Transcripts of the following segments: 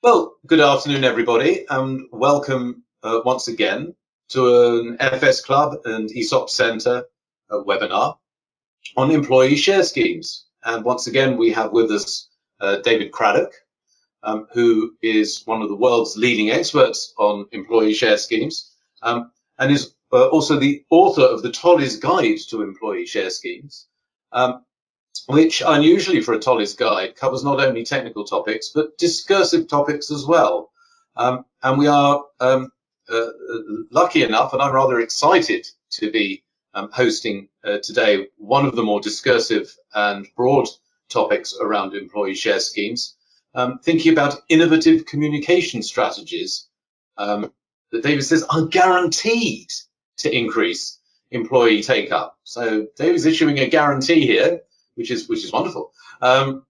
Well, good afternoon, everybody, and welcome once again to an FS Club and ESOP Centre webinar on employee share schemes. And once again, we have with us David Craddock, who is one of the world's leading experts on employee share schemes, and is also the author of the Tolley's Guide to Employee Share Schemes, which, unusually for a Tolley's Guide, covers not only technical topics, but discursive topics as well. And we are lucky enough, and I'm rather excited to be hosting today one of the more discursive and broad topics around employee share schemes, thinking about innovative communication strategies that David says are guaranteed to increase employee take-up. So David's issuing a guarantee here, which is wonderful, and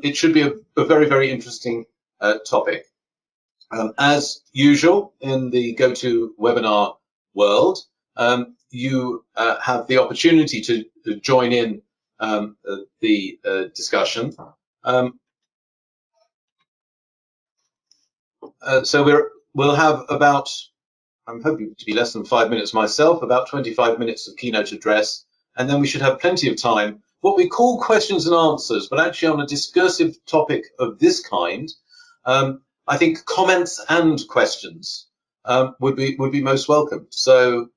it should be a very, very interesting topic. As usual in the GoToWebinar world, you have the opportunity to join in the discussion. So we'll have about, I'm hoping to be less than 5 minutes myself, about 25 minutes of keynote address. And then we should have plenty of time, what we call questions and answers, but actually on a discursive topic of this kind, I think comments and questions would be most welcome. So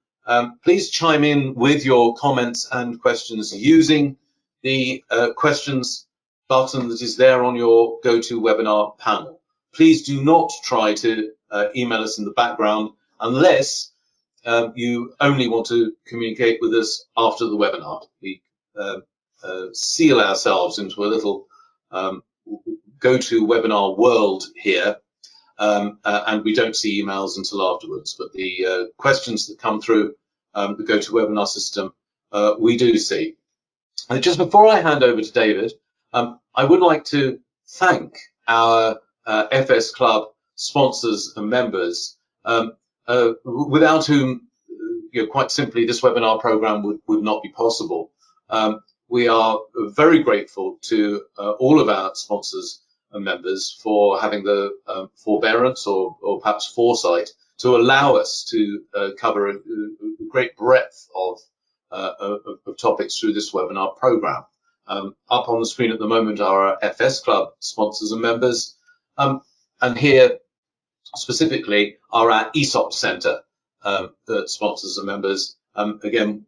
please chime in with your comments and questions using the questions button that is there on your GoToWebinar panel. Please do not try to email us in the background unless you only want to communicate with us after the webinar. We seal ourselves into a little GoToWebinar world here, and we don't see emails until afterwards. But the questions that come through the GoToWebinar system, we do see. And just before I hand over to David, I would like to thank our FS Club sponsors and members, without whom, quite simply, this webinar program would not be possible. We are very grateful to all of our sponsors and members for having the forbearance or perhaps foresight to allow us to cover a great breadth of topics through this webinar program. Up on the screen at the moment are our FS Club sponsors and members, and here specifically are our ESOP Centre sponsors and members. Again,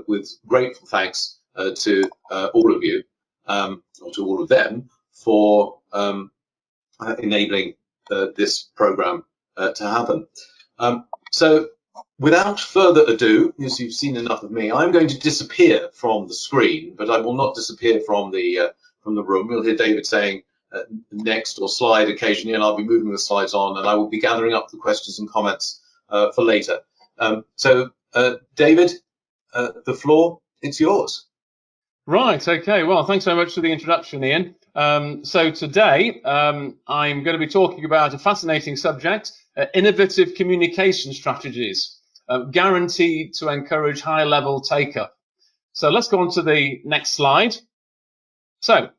with grateful thanks to all of you, or to all of them, for enabling this program to happen. So without further ado, as you've seen enough of me, I'm going to disappear from the screen, but I will not disappear from the room. You'll hear David saying next or slide occasionally, and I'll be moving the slides on, and I will be gathering up the questions and comments for later. So David, the floor, it's yours. Right, okay, well, thanks so much for the introduction, Ian. So today I'm going to be talking about a fascinating subject, innovative communication strategies, guaranteed to encourage high-level take-up. So let's go on to the next slide. So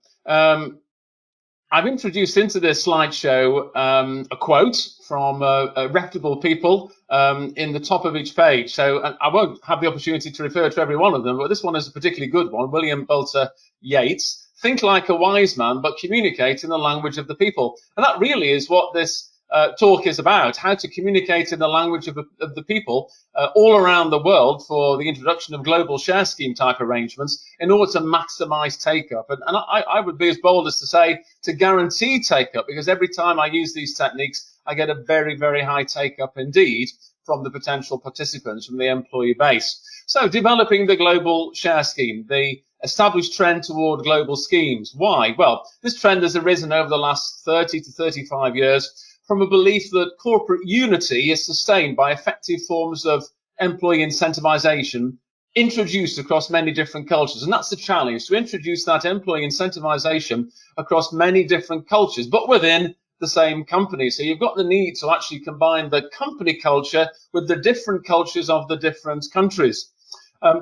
I've introduced into this slideshow a quote from reputable people in the top of each page. So I won't have the opportunity to refer to every one of them, but this one is a particularly good one. William Butler Yeats: "Think like a wise man, but communicate in the language of the people." And that really is what this talk is about, how to communicate in the language of the people all around the world for the introduction of global share scheme type arrangements in order to maximize take-up. And I would be as bold as to say to guarantee take-up, because every time I use these techniques, I get a very, very high take-up indeed from the potential participants, from the employee base. So developing the global share scheme, the established trend toward global schemes. Why? Well, this trend has arisen over the last 30 to 35 years from a belief that corporate unity is sustained by effective forms of employee incentivization introduced across many different cultures. And that's the challenge, to introduce that employee incentivization across many different cultures, but within the same company. So you've got the need to actually combine the company culture with the different cultures of the different countries.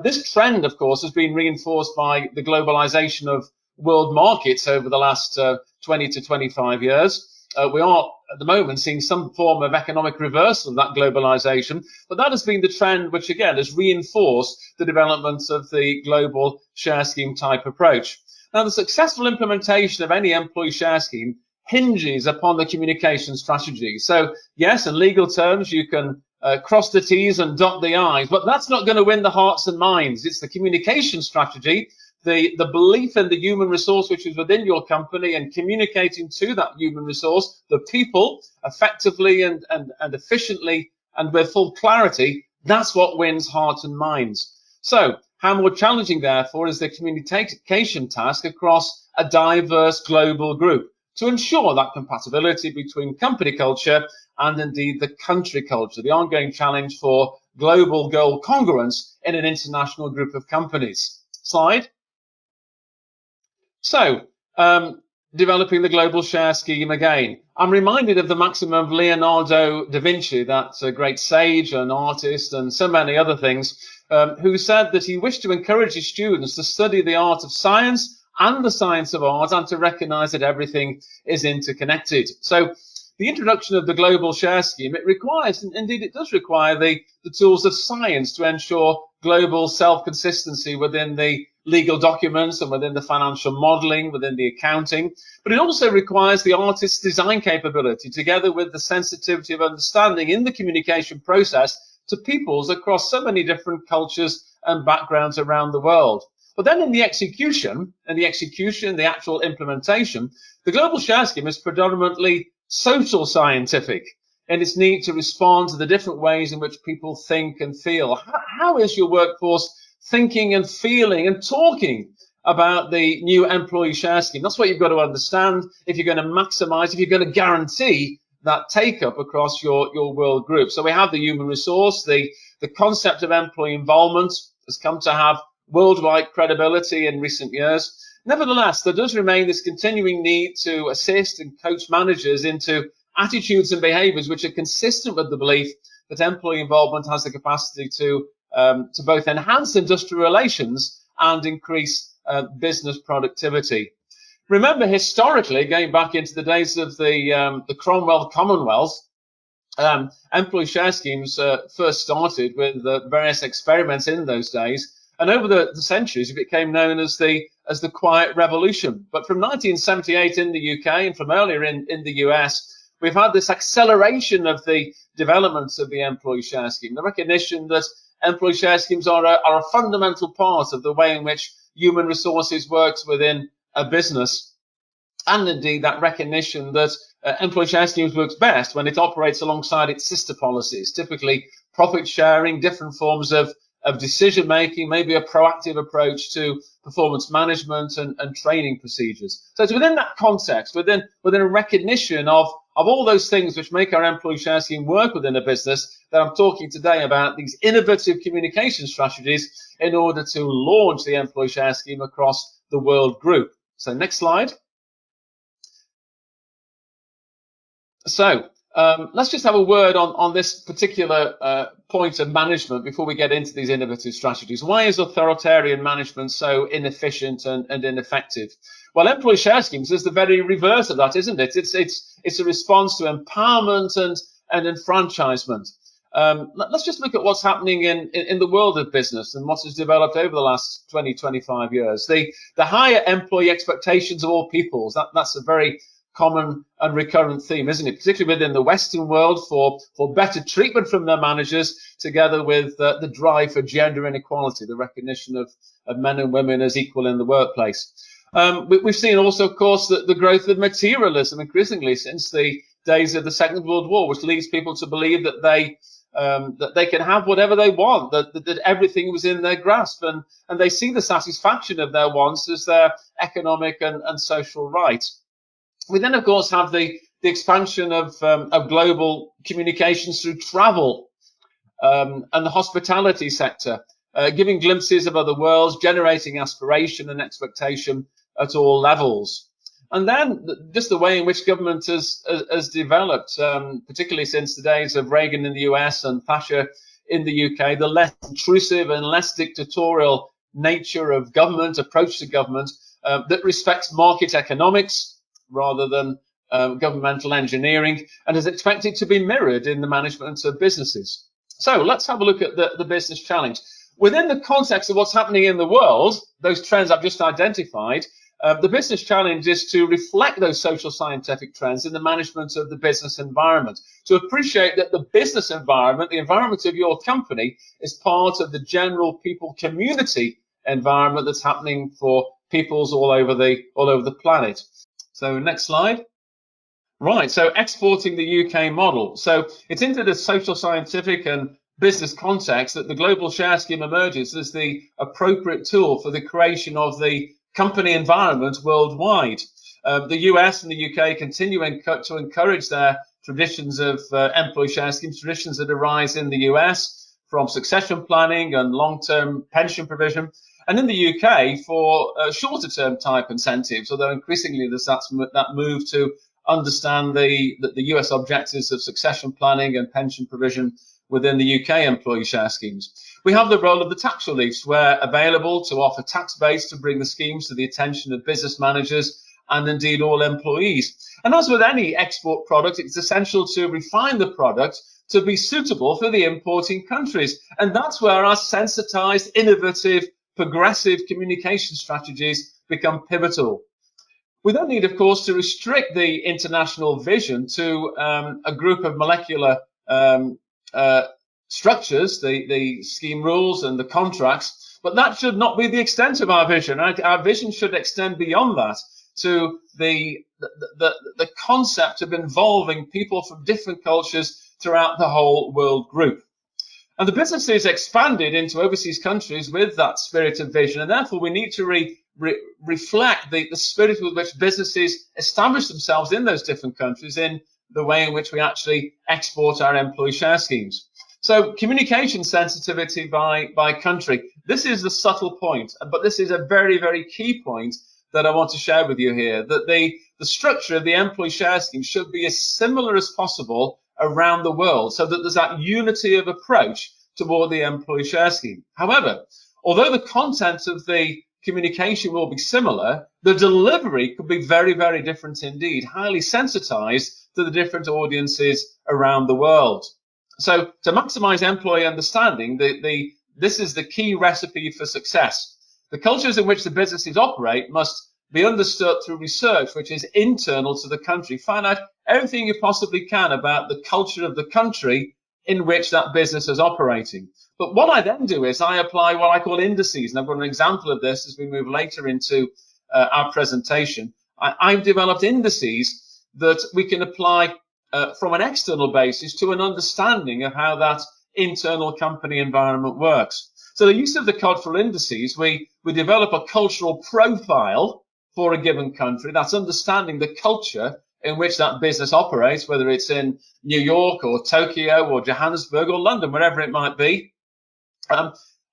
This trend, of course, has been reinforced by the globalization of world markets over the last 20 to 25 years. We are at the moment seeing some form of economic reversal of that globalization, but that has been the trend which again has reinforced the development of the global share scheme type approach. Now, the successful implementation of any employee share scheme hinges upon the communication strategy. So yes, in legal terms, you can cross the T's and dot the I's, but that's not going to win the hearts and minds. It's the communication strategy, the belief in the human resource which is within your company and communicating to that human resource, the people, effectively and efficiently and with full clarity. That's what wins hearts and minds. So how more challenging, therefore, is the communication task across a diverse global group to ensure that compatibility between company culture and indeed the country culture, the ongoing challenge for global goal congruence in an international group of companies. Slide. So, developing the global share scheme again. I'm reminded of the maxim of Leonardo da Vinci, that great sage and artist and so many other things, who said that he wished to encourage his students to study the art of science and the science of art and to recognize that everything is interconnected. So the introduction of the global share scheme, it requires, and indeed it does require, the tools of science to ensure global self-consistency within the legal documents and within the financial modeling, within the accounting. But it also requires the artist's design capability together with the sensitivity of understanding in the communication process to peoples across so many different cultures and backgrounds around the world. But then in the execution, the actual implementation, the global share scheme is predominantly social scientific in its need to respond to the different ways in which people think and feel. How is your workforce thinking and feeling and talking about the new employee share scheme? That's what you've got to understand if you're going to maximize, if you're going to guarantee that take up across your world group. So we have the human resource, the concept of employee involvement has come to have worldwide credibility in recent years. Nevertheless, there does remain this continuing need to assist and coach managers into attitudes and behaviors which are consistent with the belief that employee involvement has the capacity to both enhance industrial relations and increase business productivity. Remember, historically, going back into the days of the Cromwell Commonwealth, employee share schemes first started with various experiments in those days, and over the centuries it became known as the Quiet Revolution. But from 1978 in the UK and from earlier in the US, we've had this acceleration of the development of the employee share scheme, the recognition that employee share schemes are a fundamental part of the way in which human resources works within a business, and indeed that recognition that employee share schemes works best when it operates alongside its sister policies, typically profit sharing, different forms of decision making, maybe a proactive approach to performance management and training procedures. So it's within that context, within a recognition of all those things which make our employee share scheme work within a business, that I'm talking today about these innovative communication strategies in order to launch the employee share scheme across the world group. So next slide. So let's just have a word on this particular point of management before we get into these innovative strategies. Why is authoritarian management so inefficient and ineffective? Well, employee share schemes is the very reverse of that, isn't it? It's a response to empowerment and enfranchisement. Let's just look at what's happening in the world of business and what has developed over the last 20, 25 years. The higher employee expectations of all peoples, that's a very common and recurrent theme, isn't it? Particularly within the Western world for better treatment from their managers, together with the drive for gender inequality, the recognition of men and women as equal in the workplace. We've seen also, of course, the growth of materialism increasingly since the days of the Second World War, which leads people to believe that they can have whatever they want, that everything was in their grasp, and they see the satisfaction of their wants as their economic and social right. We then, of course, have the expansion of global communications through travel and the hospitality sector, giving glimpses of other worlds, generating aspiration and expectation at all levels. And then just the way in which government has developed, particularly since the days of Reagan in the US and Thatcher in the UK, the less intrusive and less dictatorial nature of government, approach to government, that respects market economics rather than governmental engineering, and is expected to be mirrored in the management of businesses. So let's have a look at the business challenge. Within the context of what's happening in the world, those trends I've just identified, the business challenge is to reflect those social scientific trends in the management of the business environment, to appreciate that the business environment, the environment of your company, is part of the general people community environment that's happening for peoples all over the planet. So next slide. Right, so exporting the UK model. So it's into the social scientific and business context that the global share scheme emerges as the appropriate tool for the creation of the company environment worldwide. The US and the UK continue to encourage their traditions of employee share schemes, traditions that arise in the US from succession planning and long-term pension provision, and in the UK for shorter-term type incentives, although increasingly there's that move to understand the US objectives of succession planning and pension provision within the UK employee share schemes. We have the role of the tax reliefs, where available to offer tax base to bring the schemes to the attention of business managers and indeed all employees. And as with any export product, it's essential to refine the product to be suitable for the importing countries. And that's where our sensitized, innovative, progressive communication strategies become pivotal. We then need, of course, to restrict the international vision to a group of molecular structures, the scheme rules and the contracts, but that should not be the extent of our vision. Our vision should extend beyond that to the concept of involving people from different cultures throughout the whole world group. And the businesses expanded into overseas countries with that spirit of vision, and therefore we need to reflect the spirit with which businesses establish themselves in those different countries in the way in which we actually export our employee share schemes. So communication sensitivity by country. This is the subtle point, but this is a very, very key point that I want to share with you here, that the structure of the employee share scheme should be as similar as possible around the world, so that there's that unity of approach toward the employee share scheme. However, although the content of the communication will be similar, the delivery could be very, very different indeed, highly sensitized to the different audiences around the world. So to maximize employee understanding, this is the key recipe for success. The cultures in which the businesses operate must be understood through research which is internal to the country. Find out everything you possibly can about the culture of the country in which that business is operating. But what I then do is I apply what I call indices, and I've got an example of this as we move later into our presentation. I've developed indices that we can apply from an external basis to an understanding of how that internal company environment works. So the use of the cultural indices, we develop a cultural profile for a given country. That's understanding the culture in which that business operates, whether it's in New York or Tokyo or Johannesburg or London, wherever it might be,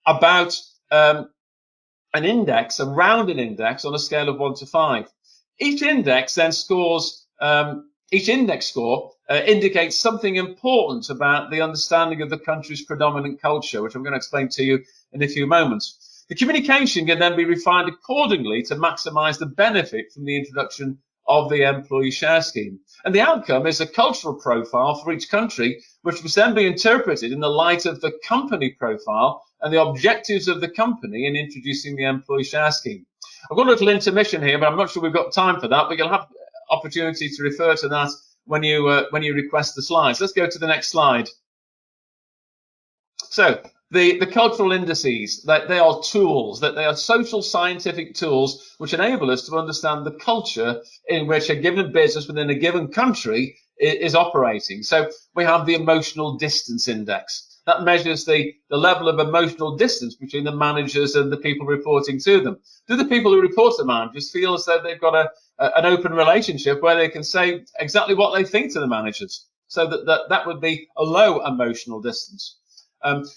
about an index, a rounded index on a scale of 1 to 5. Each index then scores, each index score indicates something important about the understanding of the country's predominant culture, which I'm going to explain to you in a few moments. The communication can then be refined accordingly to maximize the benefit from the introduction of the employee share scheme. And the outcome is a cultural profile for each country, which will then be interpreted in the light of the company profile and the objectives of the company in introducing the employee share scheme. I've got a little intermission here, but I'm not sure we've got time for that, but you'll have opportunity to refer to that when you request the slides. Let's go to the next slide. So the cultural indices, they are tools, that they are social scientific tools which enable us to understand the culture in which a given business within a given country is operating. So we have the emotional distance index. That measures the level of emotional distance between the managers and the people reporting to them. Do the people who report to the managers feel as though they've got an open relationship where they can say exactly what they think to the managers? So that would be a low emotional distance.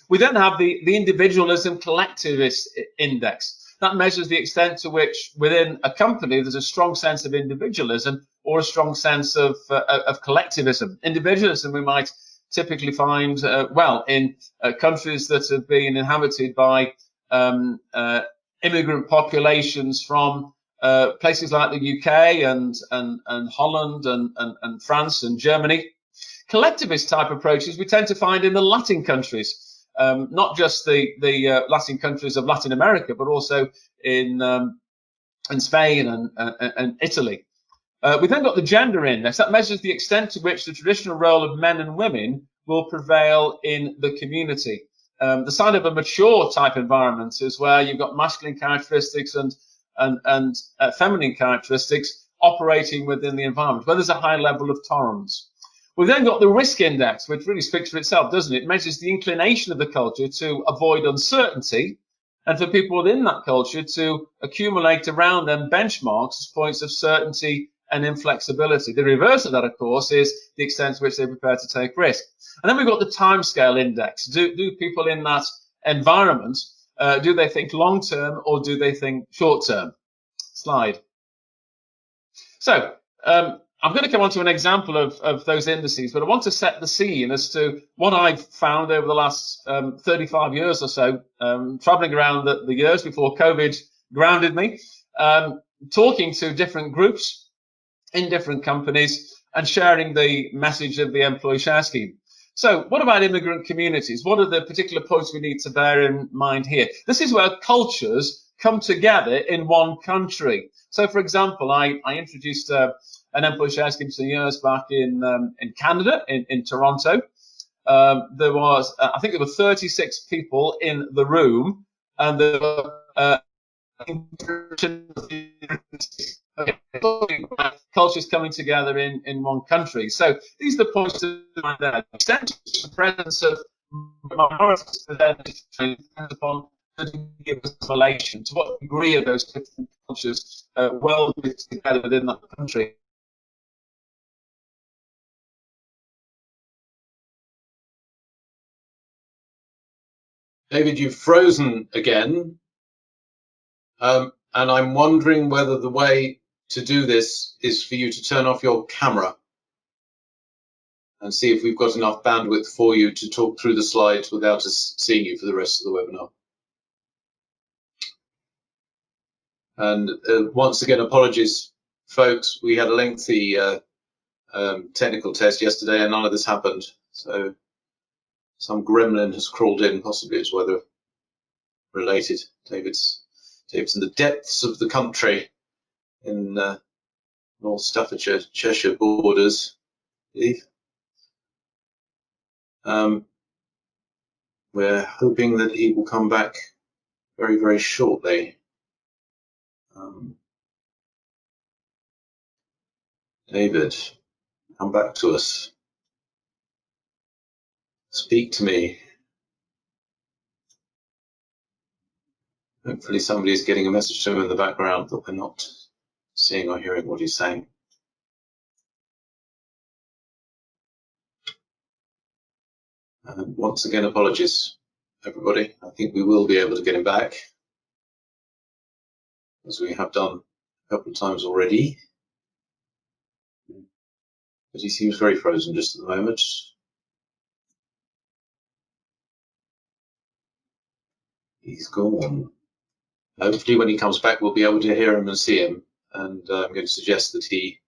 We then have the individualism collectivist index. That measures the extent to which within a company there's a strong sense of individualism or a strong sense of collectivism. Individualism we might typically find, in countries that have been inhabited by immigrant populations from places like the UK and Holland and France and Germany. Collectivist type approaches we tend to find in the Latin countries, not just the Latin countries of Latin America, but also in Spain and Italy. We then got the gender index that measures the extent to which the traditional role of men and women will prevail in the community. The sign of a mature type environment is where you've got masculine characteristics and feminine characteristics operating within the environment, where there's a high level of tolerance. We've then got the risk index, which really speaks for itself, doesn't it? It measures the inclination of the culture to avoid uncertainty, and for people within that culture to accumulate around them benchmarks as points of certainty and inflexibility. The reverse of that, of course, is the extent to which they're prepared to take risk. And then we've got the timescale index. Do people in that environment, do they think long-term or do they think short-term? Slide. So I'm going to come on to an example of those indices, but I want to set the scene as to what I've found over the last 35 years or so, traveling around the years before COVID grounded me, talking to different groups in different companies and sharing the message of the employee share scheme. So what about immigrant communities? What are the particular points we need to bear in mind here? This is where cultures come together in one country. So, for example, I introduced an employee share scheme some years back in Canada, in Toronto. There was, I think there were 36 people in the room, and there were cultures coming together in one country. So these are the points to mind there. The presence of minorities depends upon the degree of assimilation, to what degree of those different cultures well together within that country. David, you've frozen again, and I'm wondering whether the way to do this is for you to turn off your camera and see if we've got enough bandwidth for you to talk through the slides without us seeing you for the rest of the webinar. And once again, apologies, folks. We had a lengthy technical test yesterday and none of this happened. So some gremlin has crawled in, possibly it's weather related. David's in the depths of the country in North Staffordshire, Cheshire borders, I believe. We're hoping that he will come back very, very shortly. David, come back to us. Speak to me. Hopefully somebody is getting a message to him in the background that we're not seeing or hearing what he's saying. And once again, apologies, everybody. I think we will be able to get him back, as we have done a couple of times already. But he seems very frozen just at the moment. He's gone. Hopefully when he comes back, we'll be able to hear him and see him. And I'm going to suggest that he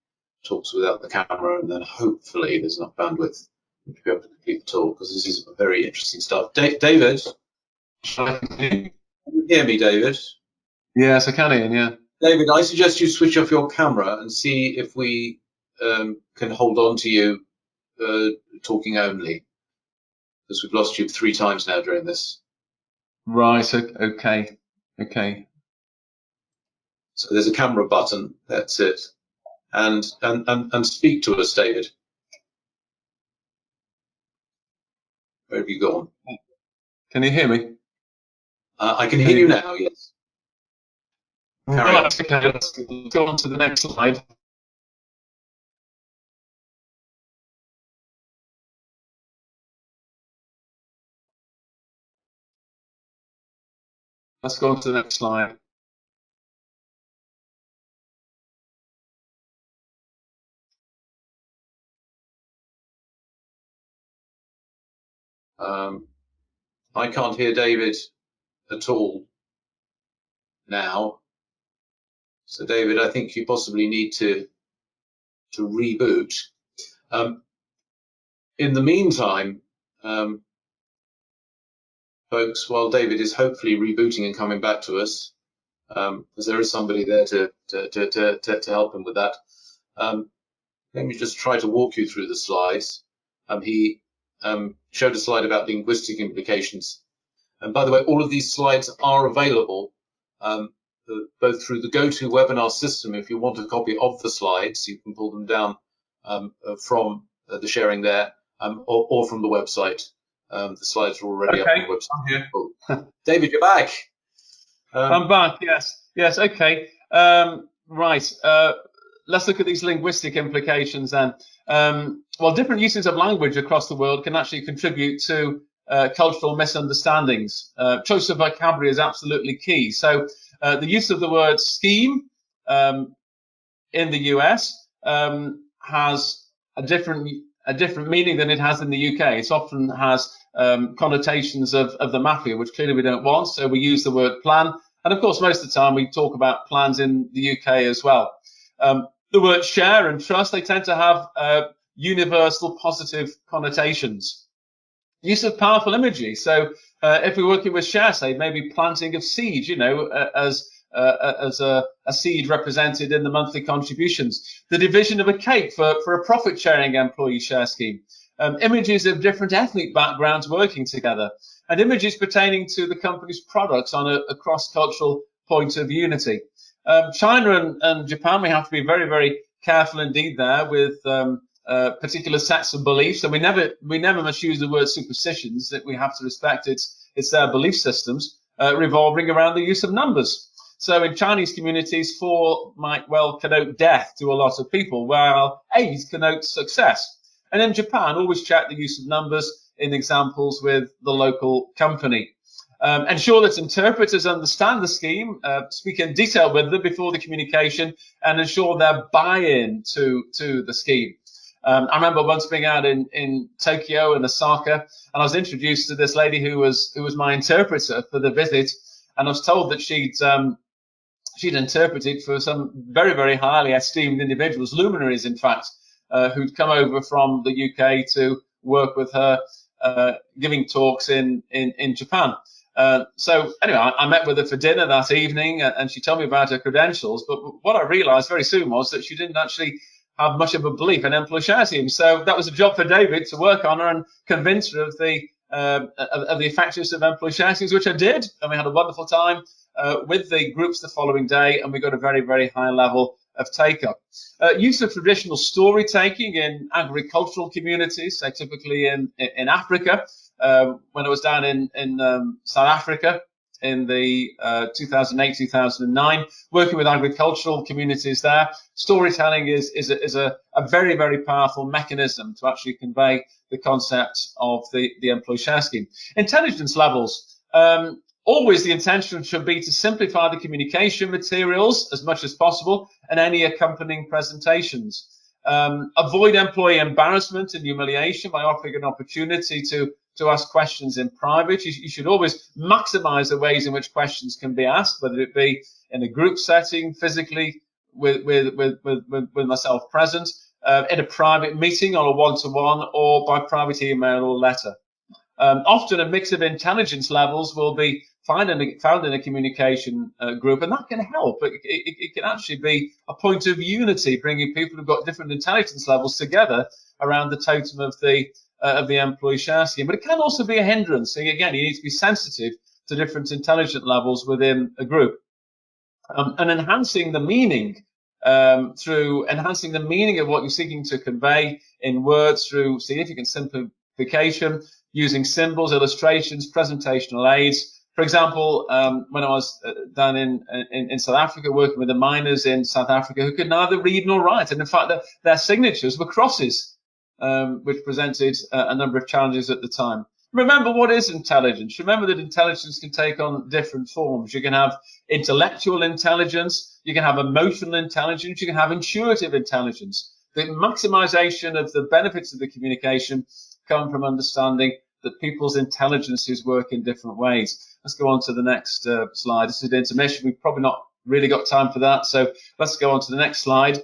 talks without the camera, and then hopefully there's enough bandwidth to be able to complete the talk, because this is very interesting stuff. David? Can you hear me, David? Yes, I can, Ian, yeah. David, I suggest you switch off your camera and see if we can hold on to you talking only, because we've lost you 3 times now during this. Right, okay. So there's a camera button, that's it. And speak to us, David. Where have you gone? Can you hear me? I can hear you now, yes. Right, okay, let's go on to the next slide. Let's go on to the next slide. I can't hear David at all now. So David, I think you possibly need to reboot. In the meantime, folks, while David is hopefully rebooting and coming back to us, because there is somebody there to help him with that, let me just try to walk you through the slides. He showed a slide about linguistic implications. And by the way, all of these slides are available both through the GoToWebinar system. If you want a copy of the slides, you can pull them down from the sharing there, or from the website. The slides are already up on the website. I'm here. Oh. David, you're back. I'm back, yes, okay. Right, let's look at these linguistic implications then. Well, different uses of language across the world can actually contribute to cultural misunderstandings. Choice of vocabulary is absolutely key. So the use of the word scheme in the US has a different meaning than it has in the UK. It often has connotations of the mafia, which clearly we don't want. So we use the word plan. And of course, most of the time we talk about plans in the UK as well. The word share and trust, they tend to have universal positive connotations. Use of powerful imagery. So if we're working with share, say maybe planting of seed, you know, as a seed represented in the monthly contributions. The division of a cake for a profit-sharing employee share scheme. Images of different ethnic backgrounds working together. And images pertaining to the company's products on a cross-cultural point of unity. China and Japan, we have to be very, very careful indeed there with particular sets of beliefs, and we never must use the word superstitions. That we have to respect it's their belief systems revolving around the use of numbers. So in Chinese communities, 4 might well connote death to a lot of people, while 8 connotes success. And in Japan, always check the use of numbers in examples with the local company. Ensure that interpreters understand the scheme, speak in detail with them before the communication, and ensure their buy-in to the scheme. I remember once being out in Tokyo and Osaka, and I was introduced to this lady who was my interpreter for the visit, and I was told that she'd interpreted for some very, very highly esteemed individuals, luminaries in fact, who'd come over from the UK to work with her, giving talks in Japan. So anyway, I met with her for dinner that evening, and she told me about her credentials. But what I realised very soon was that she didn't actually have much of a belief in employee share schemes. So that was a job for David to work on her and convince her of the effectiveness of employee share schemes, which I did, and we had a wonderful time with the groups the following day, and we got a very, very high level of take-up. Use of traditional story-taking in agricultural communities, so typically in Africa. When I was down in South Africa in the 2008-2009, working with agricultural communities there, storytelling is a very, very powerful mechanism to actually convey the concept of the employee share scheme. Intelligence levels. Always the intention should be to simplify the communication materials as much as possible and any accompanying presentations. Avoid employee embarrassment and humiliation by offering an opportunity to ask questions in private. You should always maximize the ways in which questions can be asked, whether it be in a group setting, physically with myself present, in a private meeting on a one-to-one, or by private email or letter. Often a mix of intelligence levels will be found in a communication group, and that can help. It can actually be a point of unity, bringing people who've got different intelligence levels together around the totem of the employee share scheme. But it can also be a hindrance. So again, you need to be sensitive to different intelligence levels within a group. And enhancing the meaning through enhancing the meaning of what you're seeking to convey in words through significant simplification, using symbols, illustrations, presentational aids. For example, when I was down in South Africa, working with the miners in South Africa who could neither read nor write, and in fact their signatures were crosses, which presented a number of challenges at the time. Remember, what is intelligence? Remember that intelligence can take on different forms. You can have intellectual intelligence, you can have emotional intelligence, you can have intuitive intelligence. The maximization of the benefits of the communication come from understanding that people's intelligences work in different ways. Let's go on to the next slide. This is the intermission. We've probably not really got time for that. So let's go on to the next slide.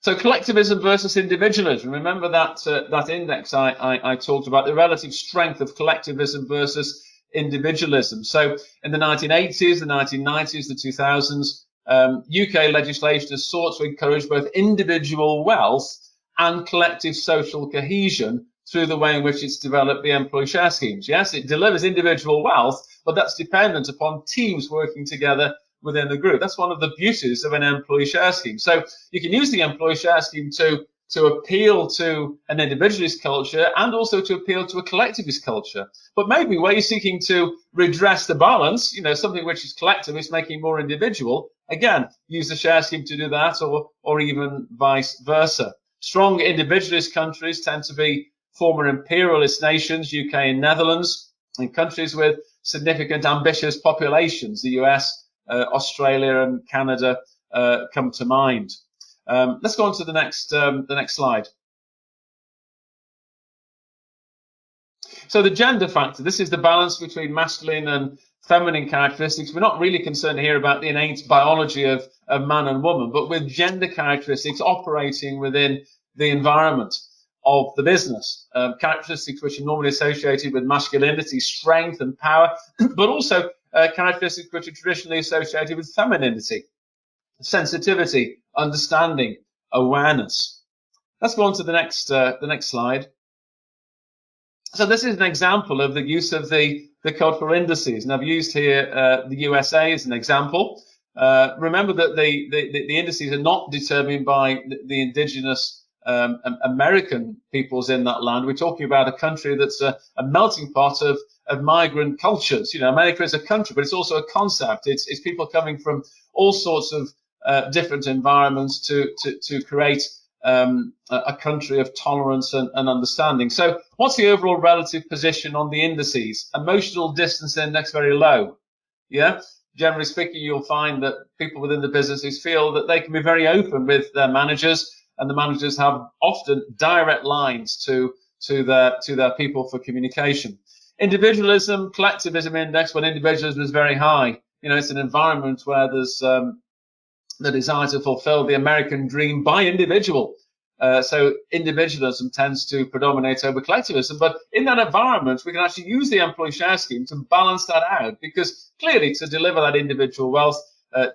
So collectivism versus individualism. Remember that that index I talked about, the relative strength of collectivism versus individualism. So in the 1980s, the 1990s, the 2000s, UK legislation has sought to encourage both individual wealth and collective social cohesion through the way in which it's developed the employee share schemes. Yes, it delivers individual wealth, but that's dependent upon teams working together within the group. That's one of the beauties of an employee share scheme. So you can use the employee share scheme to appeal to an individualist culture and also to appeal to a collectivist culture. But maybe where you're seeking to redress the balance, something which is collectivist making more individual, again, use the share scheme to do that, or even vice versa. Strong individualist countries tend to be former imperialist nations, UK and Netherlands, and countries with significant ambitious populations, the US, Australia and Canada come to mind. Let's go on to the next slide. So the gender factor, this is the balance between masculine and feminine characteristics. We're not really concerned here about the innate biology of man and woman, but with gender characteristics operating within the environment of the business, characteristics which are normally associated with masculinity, strength and power, but also characteristics which are traditionally associated with femininity, sensitivity, understanding, awareness. Let's go on to the next slide. So this is an example of the use of the cultural indices, and I've used here the USA as an example. Remember that the indices are not determined by the indigenous American peoples in that land. We're talking about a country that's a melting pot of migrant cultures. America is a country, but it's also a concept. It's people coming from all sorts of different environments to create a country of tolerance and understanding. So what's the overall relative position on the indices? Emotional distance index, very low. Yeah. Generally speaking, you'll find that people within the businesses feel that they can be very open with their managers, and the managers have often direct lines to their people for communication. Individualism, collectivism index, when individualism is very high. It's an environment where there's the desire to fulfill the American dream by individual. So individualism tends to predominate over collectivism. But in that environment, we can actually use the employee share scheme to balance that out, because clearly to deliver that individual wealth,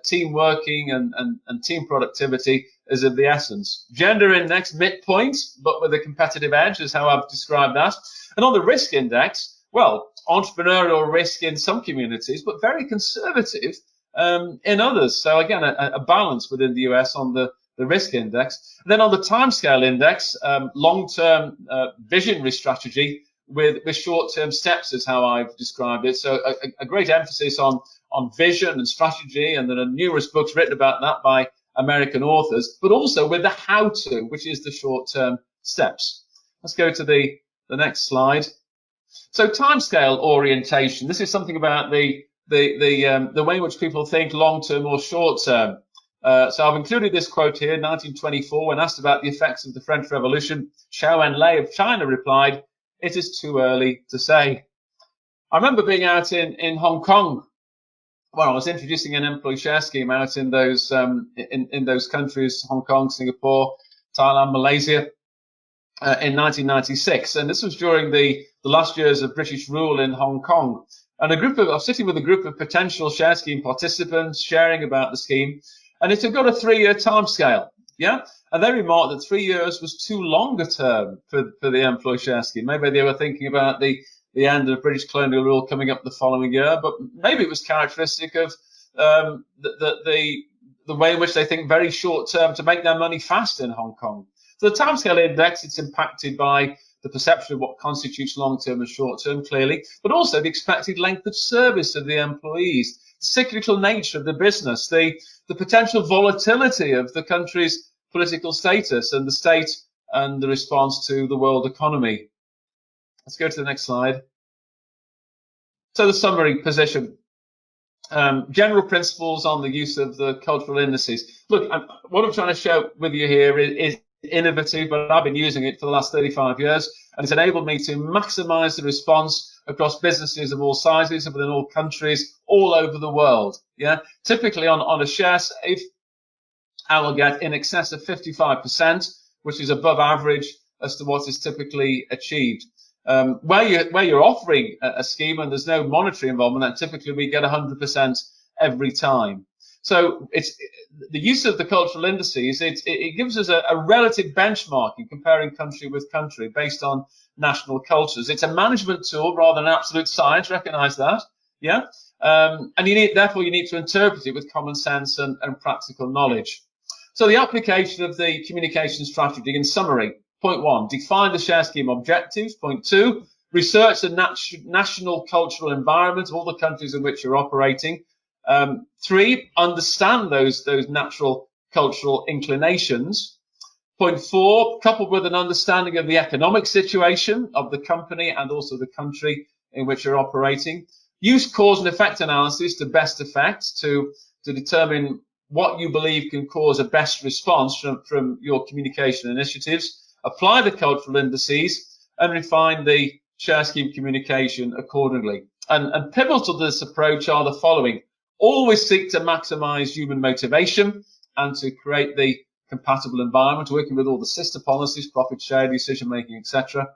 team working and team productivity is of the essence. Gender index, midpoint, but with a competitive edge is how I've described that. And on the risk index, well, entrepreneurial risk in some communities, but very conservative in others. So again, a balance within the US on the risk index. And then on the timescale index, long-term visionary strategy with short-term steps is how I've described it. So a great emphasis on vision and strategy, and there are numerous books written about that by American authors, but also with the how-to, which is the short-term steps. Let's go to the next slide. So timescale orientation. This is something about the way in which people think long-term or short-term. So I've included this quote here, 1924, when asked about the effects of the French Revolution, Zhou Enlai of China replied, "It is too early to say." I remember being out in Hong Kong. Well, I was introducing an employee share scheme out in those in those countries, Hong Kong, Singapore, Thailand, Malaysia, in 1996, and this was during the last years of British rule in Hong Kong. And I was sitting with a group of potential share scheme participants, sharing about the scheme, and it had got a 3-year timescale. Yeah, and they remarked that 3 years was too long a term for the employee share scheme. Maybe they were thinking about the end of British colonial rule coming up the following year, but maybe it was characteristic of the way in which they think very short term to make their money fast in Hong Kong. So the timescale index, it's impacted by the perception of what constitutes long-term and short-term, clearly, but also the expected length of service of the employees, the cyclical nature of the business, the potential volatility of the country's political status and the state and the response to the world economy. Let's go to the next slide. So the summary position. General principles on the use of the cultural indices. Look, what I'm trying to show with you here is innovative, but I've been using it for the last 35 years, and it's enabled me to maximize the response across businesses of all sizes within all countries all over the world. Yeah, typically on a share save, I will get in excess of 55%, which is above average as to what is typically achieved. Where you're offering a scheme and there's no monetary involvement, then typically we get 100% every time. So it's the use of the cultural indices. It gives us a relative benchmarking comparing country with country based on national cultures. It's a management tool rather than absolute science. Recognize that, yeah. And therefore you need to interpret it with common sense and practical knowledge. So the application of the communication strategy in summary. Point 1, define the share scheme objectives. Point 2, research the national cultural environment of all the countries in which you're operating. 3, understand those natural cultural inclinations. Point 4, coupled with an understanding of the economic situation of the company and also the country in which you're operating. Use cause and effect analysis to best effect to determine what you believe can cause a best response from your communication initiatives. Apply the cultural indices and refine the share scheme communication accordingly. And pivotal to this approach are the following. Always seek to maximize human motivation and to create the compatible environment, working with all the sister policies, profit share, decision making, etc.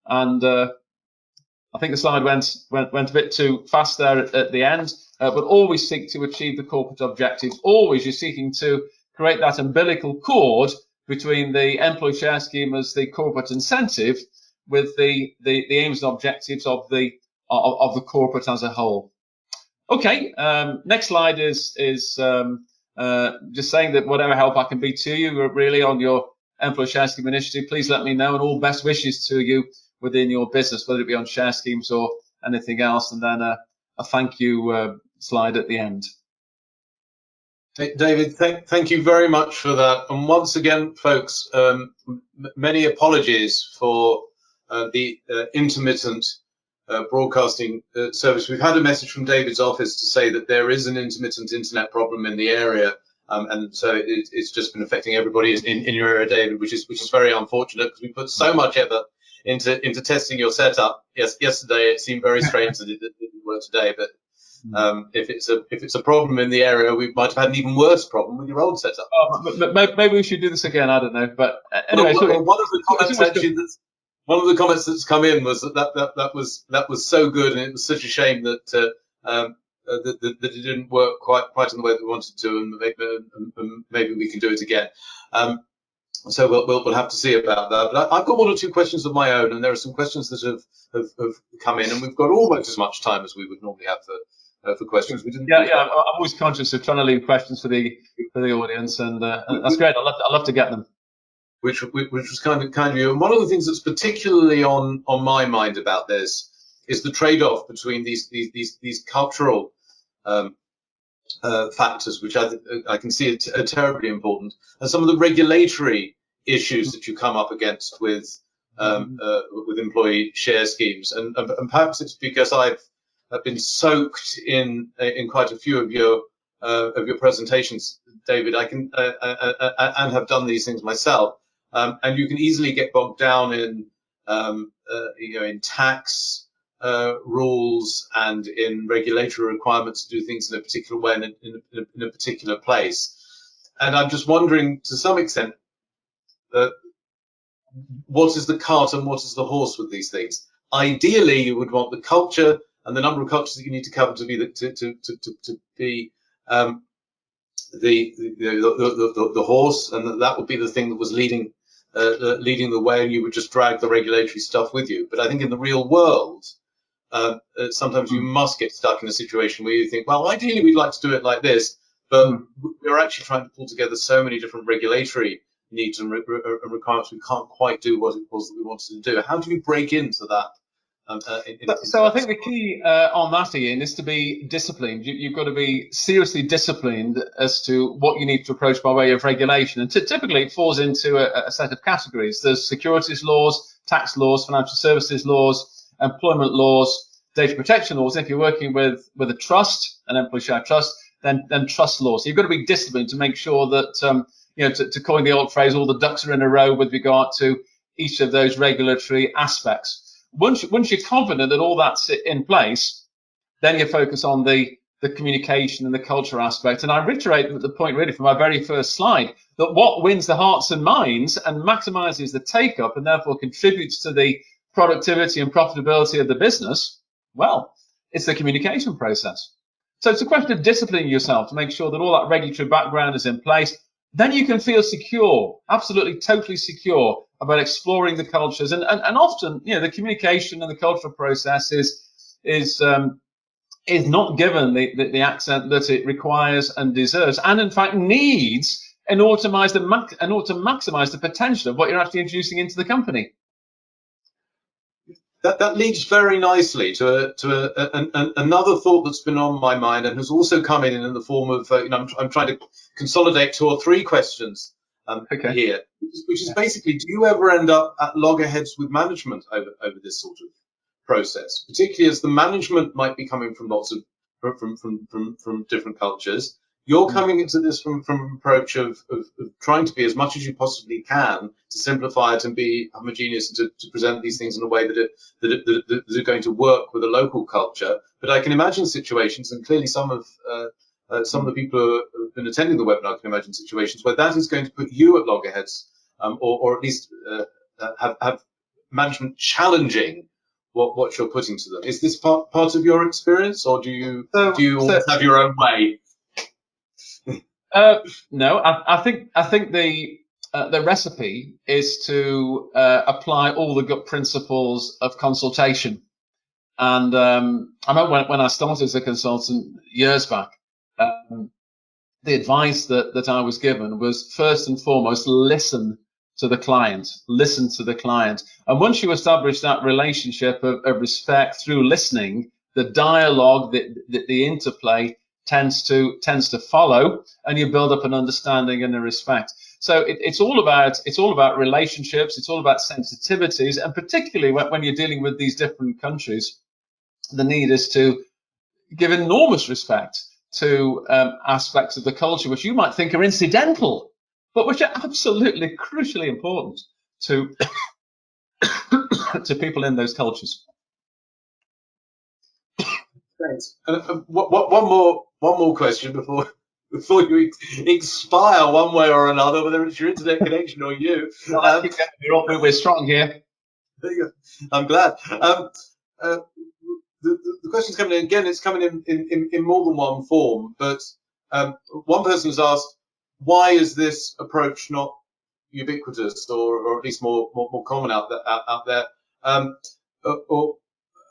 And I think the slide went a bit too fast there at the end, but always seek to achieve the corporate objectives. Always you're seeking to create that umbilical cord between the employee share scheme as the corporate incentive with the aims and objectives of the corporate as a whole. Okay, next slide is just saying that whatever help I can be to you really on your employee share scheme initiative, please let me know, and all best wishes to you within your business, whether it be on share schemes or anything else, and then a thank you slide at the end. David, thank you very much for that. And once again, folks, many apologies for the intermittent broadcasting service. We've had a message from David's office to say that there is an intermittent internet problem in the area, and so it's just been affecting everybody in your area, David, which is very unfortunate because we put so much effort into testing your setup. Yesterday it seemed very strange that it didn't work today, but if it's a problem in the area, we might have had an even worse problem with your old setup. Maybe we should do this again. I don't know, but anyway. One of the comments that's come in was that was so good, and it was such a shame that that it didn't work quite in the way that we wanted to, and maybe we can do it again. So we'll have to see about that. But I've got one or two questions of my own, and there are some questions that have come in, and we've got almost as much time as we would normally have for questions. We didn't. Yeah. I'm always conscious of trying to leave questions for the audience, and that's great. I love to get them. Which was kind of you. And one of the things that's particularly on my mind about this is the trade-off between these cultural factors, which I can see are terribly important, and some of the regulatory issues that you come up against with employee share schemes. And perhaps it's because I've been soaked in quite a few of your presentations, David. I can and have done these things myself. And you can easily get bogged down in in tax rules and in regulatory requirements to do things in a particular way and in a particular place. And I'm just wondering, to some extent, what is the cart and what is the horse with these things? Ideally, you would want the culture and the number of cultures that you need to cover to be the horse, and that would be the thing that was leading the way, and you would just drag the regulatory stuff with you. But I think in the real world, sometimes you must get stuck in a situation where you think, well, ideally we'd like to do it like this, but we're actually trying to pull together so many different regulatory needs and requirements, we can't quite do what it was that we wanted to do. How do you break into that? So I think the key on that, Ian, is to be disciplined. You've got to be seriously disciplined as to what you need to approach by way of regulation. And typically it falls into a set of categories. There's securities laws, tax laws, financial services laws, employment laws, data protection laws. If you're working with a trust, an employee share trust, then trust laws. So you've got to be disciplined to make sure that to coin the old phrase, all the ducks are in a row with regard to each of those regulatory aspects. Once you're confident that all that's in place, then you focus on the communication and the culture aspect. And I reiterate the point really from my very first slide, that what wins the hearts and minds and maximizes the take-up and therefore contributes to the productivity and profitability of the business, well, it's the communication process. So it's a question of disciplining yourself to make sure that all that regulatory background is in place. Then you can feel secure, absolutely, totally secure about exploring the cultures. And often, the communication and the cultural process is not given the accent that it requires and deserves, and in fact needs in order to maximize the potential of what you're actually introducing into the company. That leads very nicely to another thought that's been on my mind and has also come in the form of, I'm trying to consolidate 2 or 3 questions here, which is basically, do you ever end up at loggerheads with management over this sort of process, particularly as the management might be coming from lots of from different cultures? You're coming into this from an approach of trying to be as much as you possibly can to simplify it and be homogeneous and to present these things in a way that are going to work with a local culture. But I can imagine situations, and clearly some of the people who have been attending the webinar can imagine situations where that is going to put you at loggerheads, or at least have management challenging what you're putting to them. Is this part of your experience, or do you always have your own way? No, I think the recipe is to apply all the gut principles of consultation. And I remember when I started as a consultant years back, the advice that I was given was, first and foremost, listen to the client. And once you establish that relationship of respect through listening, the dialogue, the interplay tends to follow, and you build up an understanding and a respect. So it's all about relationships. It's all about sensitivities, and particularly when you're dealing with these different countries, the need is to give enormous respect to aspects of the culture which you might think are incidental, but which are absolutely crucially important to to people in those cultures. Thanks. One more question before you expire one way or another, whether it's your internet connection or you. We're strong here. There you go. I'm glad. The question's coming in again. It's coming in more than one form, but one person has asked, why is this approach not ubiquitous or at least more common out there? And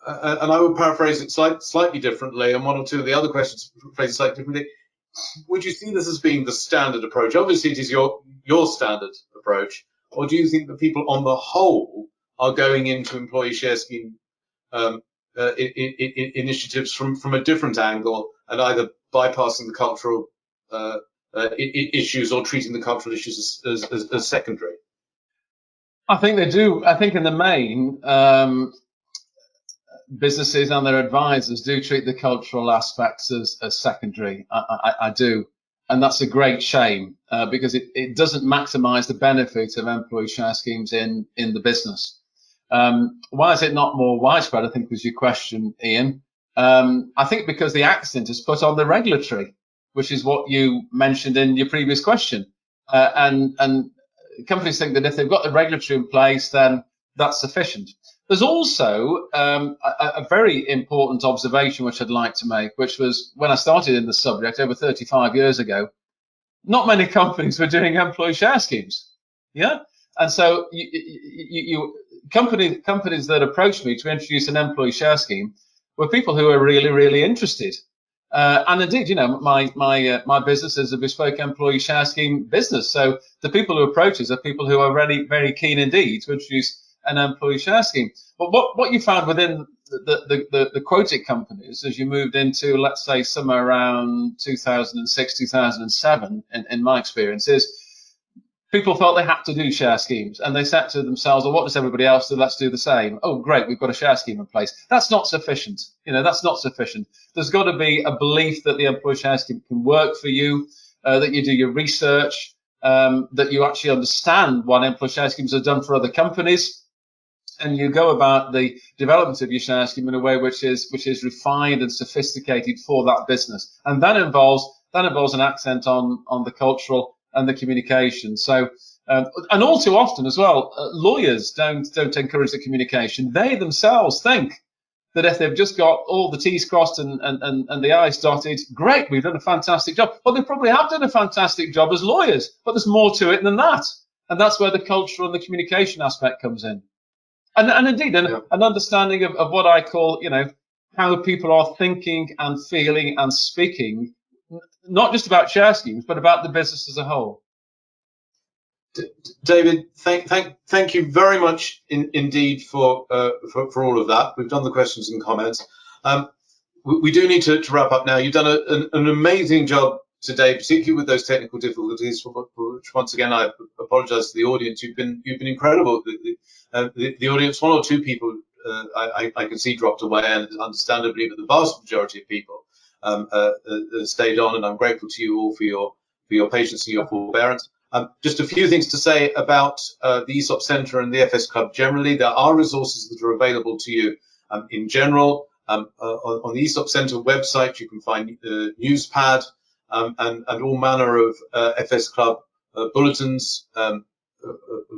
I would paraphrase it slightly differently, and one or two of the other questions phrase it slightly differently. Would you see this as being the standard approach? Obviously, it is your standard approach, or do you think that people on the whole are going into employee share scheme initiatives from a different angle and either bypassing the cultural issues or treating the cultural issues as secondary? I think they do. I think in the main, businesses and their advisors do treat the cultural aspects as secondary. I do. And that's a great shame because it doesn't maximize the benefit of employee share schemes in the business. Why is it not more widespread, I think was your question, Ian. I think because the accent is put on the regulatory, which is what you mentioned in your previous question. And companies think that if they've got the regulatory in place, then that's sufficient. There's also a very important observation which I'd like to make, which was when I started in the subject over 35 years ago, not many companies were doing employee share schemes. Yeah. And so companies that approached me to introduce an employee share scheme were people who were really, really interested. And indeed, my business is a bespoke employee share scheme business. So the people who approach us are people who are very, very keen indeed to introduce an employee share scheme. But what you found within the quoted companies as you moved into, let's say, somewhere around 2006, 2007, in my experience, is people felt they had to do share schemes, and they said to themselves, well, what does everybody else do? Let's do the same. Oh, great, we've got a share scheme in place. That's not sufficient. That's not sufficient. There's got to be a belief that the employee share scheme can work for you, that you do your research, that you actually understand what employee share schemes are done for other companies, and you go about the development of your share scheme in a way which is refined and sophisticated for that business, and that involves an accent on the cultural and the communication. So, and all too often as well, lawyers don't encourage the communication. They themselves think that if they've just got all the T's crossed and the I's dotted, great, we've done a fantastic job. Well, they probably have done a fantastic job as lawyers, but there's more to it than that. And that's where the cultural and the communication aspect comes in. And indeed, an understanding of what I call, how people are thinking and feeling and speaking, not just about share schemes, but about the business as a whole. David, thank you very much indeed for all of that. We've done the questions and comments. We do need to wrap up now. You've done an amazing job today, particularly with those technical difficulties, for which once again I apologise to the audience. You've been incredible. The audience, one or two people I can see dropped away, and understandably, but the vast majority of people stayed on, and I'm grateful to you all for your patience and your forbearance. Just a few things to say about the ESOP Centre and the FS Club generally. There are resources that are available to you in general. On the ESOP Centre website, you can find Newspad and all manner of FS Club bulletins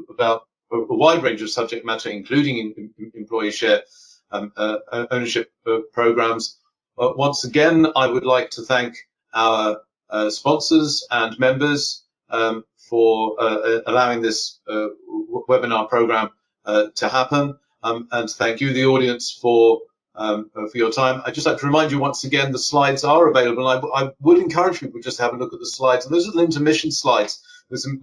about a wide range of subject matter, including employee share ownership programs. Once again, I would like to thank our sponsors and members for allowing this webinar program to happen, and thank you, the audience, for your time. I'd just like to remind you once again, the slides are available. I would encourage people just to have a look at the slides, and those are the intermission slides with some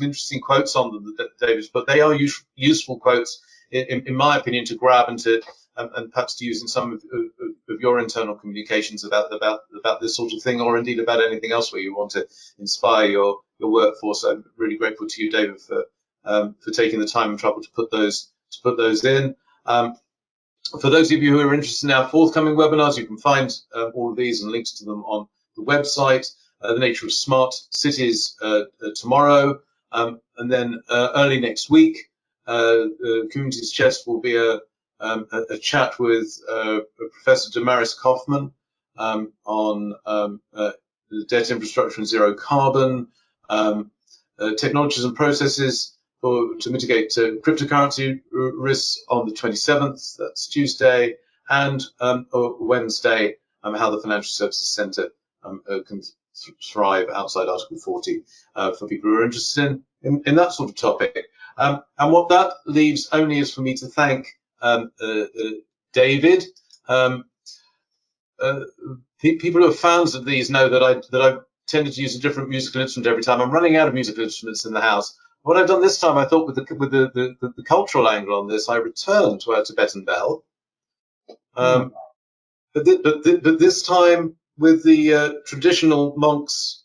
interesting quotes on them that David's put. They are useful quotes, in my opinion, to grab and to and perhaps to use in some of your internal communications about this sort of thing, or indeed about anything else where you want to inspire your workforce. I'm really grateful to you, David, for taking the time and trouble to put those in. For those of you who are interested in our forthcoming webinars, you can find all of these and links to them on the website. The Nature of Smart Cities tomorrow, and then early next week, Communities Chest will be a chat with Professor Damaris Kaufman on debt infrastructure and zero carbon, technologies and processes to mitigate cryptocurrency risks on the 27th, that's Tuesday, and Wednesday, how the Financial Services Centre can thrive outside Article 40 for people who are interested in that sort of topic. And what that leaves only is for me to thank David. People who are fans of these know that I tended to use a different musical instrument every time. I'm running out of musical instruments in the house. What I've done this time, I thought with the cultural angle on this, I returned to our Tibetan bell. But this time with the traditional monks,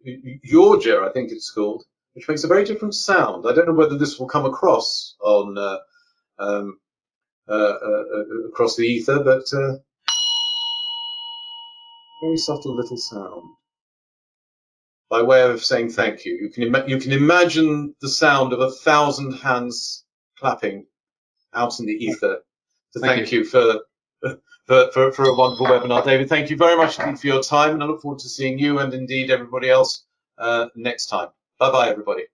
Yorja, I think it's called, which makes a very different sound. I don't know whether this will come across on across the ether, but very subtle little sound. By way of saying thank you, you can imagine the sound of 1,000 hands clapping out in the ether to thank you for a wonderful webinar. David, thank you very much indeed for your time, and I look forward to seeing you and indeed everybody else next time. Bye-bye, everybody.